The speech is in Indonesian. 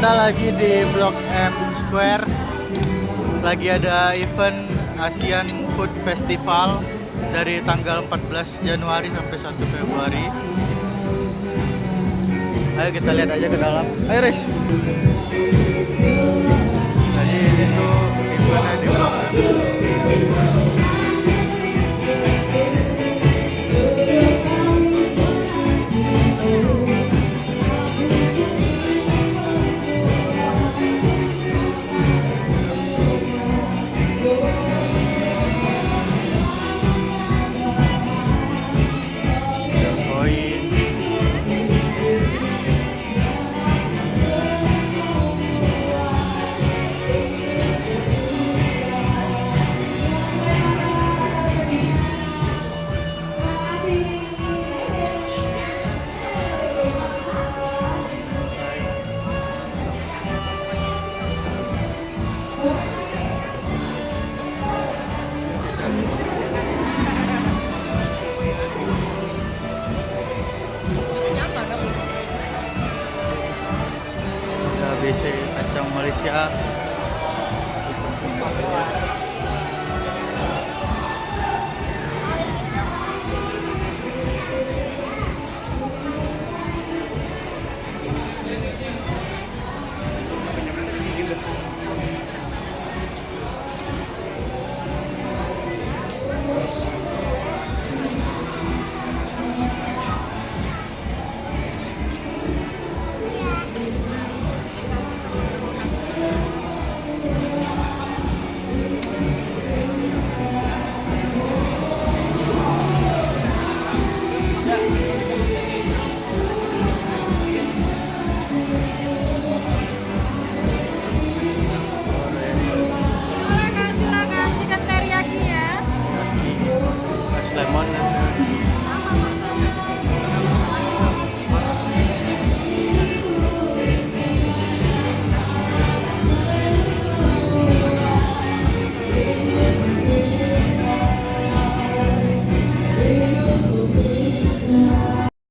Kita lagi di Blok M Square. Lagi ada event Asian Food Festival dari tanggal 14 Januari sampai 1 Februari. Ayo kita lihat aja ke dalam. Ayo Riz. Jadi ini tuh eventnya di Blok M. BC Kacang Malaysia.